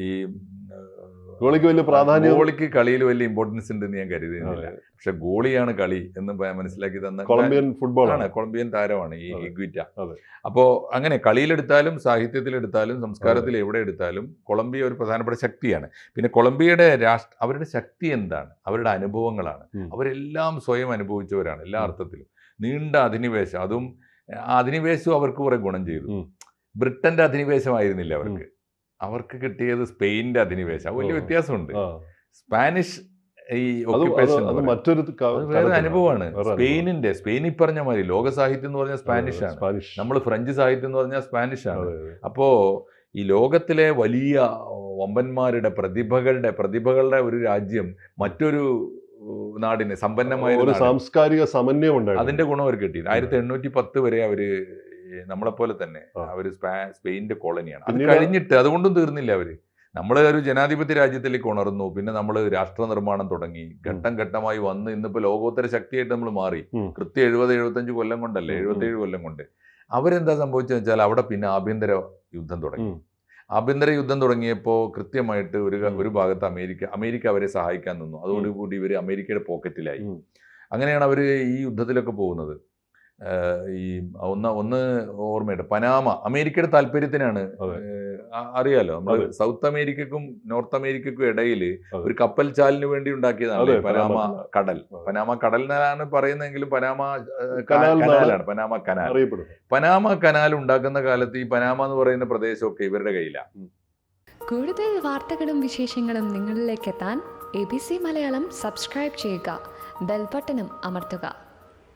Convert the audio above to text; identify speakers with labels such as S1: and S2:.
S1: ഈ
S2: ഗോളിക്ക് വലിയ പ്രാധാന്യം,
S1: ഗോളിക്ക് കളിയിൽ വലിയ ഇമ്പോർട്ടൻസ് ഉണ്ടെന്ന് ഞാൻ കരുതുന്നില്ല. പക്ഷെ ഗോളിയാണ് കളി എന്ന് മനസ്സിലാക്കി തന്ന
S2: കൊളംബിയൻ ഫുട്ബോളാണ്,
S1: കൊളംബിയൻ താരമാണ് ഈ ഹിഗ്വിറ്റ.
S2: അതെ.
S1: അപ്പോൾ അങ്ങനെ കളിയിലെടുത്താലും സാഹിത്യത്തിലെടുത്താലും സംസ്കാരത്തിൽ എവിടെ എടുത്താലും കൊളംബിയ ഒരു പ്രധാനപ്പെട്ട ശക്തിയാണ്. പിന്നെ കൊളംബിയയുടെ അവരുടെ ശക്തി എന്താണ്? അവരുടെ അനുഭവങ്ങളാണ്. അവരെല്ലാം സ്വയം അനുഭവിച്ചവരാണ് എല്ലാ അർത്ഥത്തിലും. നീണ്ട അധിനിവേശം, അതും ആ അധിനിവേശവും അവർക്ക് കുറെ ഗുണം ചെയ്തു. ബ്രിട്ടന്റെ അധിനിവേശമായിരുന്നില്ല അവർക്ക് കിട്ടിയത് സ്പെയിനിന്റെ അധിനിവേശം. വലിയ വ്യത്യാസമുണ്ട്. സ്പാനിഷ് ഈ ഓക്യുപ്പേഷൻ വേറെ അനുഭവമാണ്. സ്പെയിൻ പറഞ്ഞ മാതിരി ലോക സാഹിത്യം എന്ന് പറഞ്ഞാൽ സ്പാനിഷാണ്. നമ്മൾ ഫ്രഞ്ച് സാഹിത്യം എന്ന് പറഞ്ഞാൽ സ്പാനിഷാണ്. അപ്പോ ഈ ലോകത്തിലെ വലിയ വമ്പന്മാരുടെ പ്രതിഭകളുടെ ഒരു രാജ്യം മറ്റൊരു നാടിന് സമ്പന്നമായ
S2: ഒരു സാംസ്കാരിക സമന്വയം ഉണ്ട്.
S1: അതിന്റെ ഗുണം അവർ കിട്ടി. 1810 വരെ അവര് നമ്മളെപ്പോലെ തന്നെ അവര് സ്പെയിനിന്റെ കോളനിയാണ്. അത് കഴിഞ്ഞിട്ട് അതുകൊണ്ടും തീർന്നില്ല അവര്. നമ്മൾ ഒരു ജനാധിപത്യ രാജ്യത്തിലേക്ക് ഉണർന്നു. പിന്നെ നമ്മൾ രാഷ്ട്ര നിർമ്മാണം തുടങ്ങി. ഘട്ടം ഘട്ടമായി വന്ന് ഇന്നിപ്പോ ലോകോത്തര ശക്തിയായിട്ട് നമ്മൾ മാറി. കൃത്യം 70-75 കൊല്ലം കൊണ്ടല്ലേ, 77 കൊല്ലം കൊണ്ട്. അവരെന്താ സംഭവിച്ചതെന്ന് വെച്ചാൽ അവിടെ പിന്നെ ആഭ്യന്തര യുദ്ധം തുടങ്ങി. ആഭ്യന്തര യുദ്ധം തുടങ്ങിയപ്പോൾ കൃത്യമായിട്ട് ഒരു ഭാഗത്ത് അമേരിക്ക അവരെ സഹായിക്കാൻ നിന്നു. അതോടുകൂടി ഇവർ അമേരിക്കയുടെ പോക്കറ്റിലായി. അങ്ങനെയാണ് അവർ ഈ യുദ്ധത്തിലൊക്കെ പോകുന്നത്. ഈ ഒന്ന് ഓർമ്മയുണ്ട്, പനാമ അമേരിക്കയുടെ താല്പര്യത്തിനാണ്. അറിയാലോ, നമ്മൾ സൗത്ത് അമേരിക്കക്കും നോർത്ത് അമേരിക്കക്കും ഇടയിൽ ഒരു കപ്പൽ ചാലിന് വേണ്ടി ഉണ്ടാക്കിയതാണ് പനാമ കടലിനാണ് പറയുന്നതെങ്കിലും പനാമ കനാൽ ഉണ്ടാക്കുന്ന കാലത്ത് ഈ പനാമ എന്ന് പറയുന്ന പ്രദേശമൊക്കെ ഇവരുടെ കയ്യിലാണ്.
S3: കൂടുതൽ വാർത്തകളും വിശേഷങ്ങളും നിങ്ങളിലേക്ക് എത്താൻ ABC മലയാളം സബ്സ്ക്രൈബ് ചെയ്യുക, ബെൽ ബട്ടണും അമർത്തുക.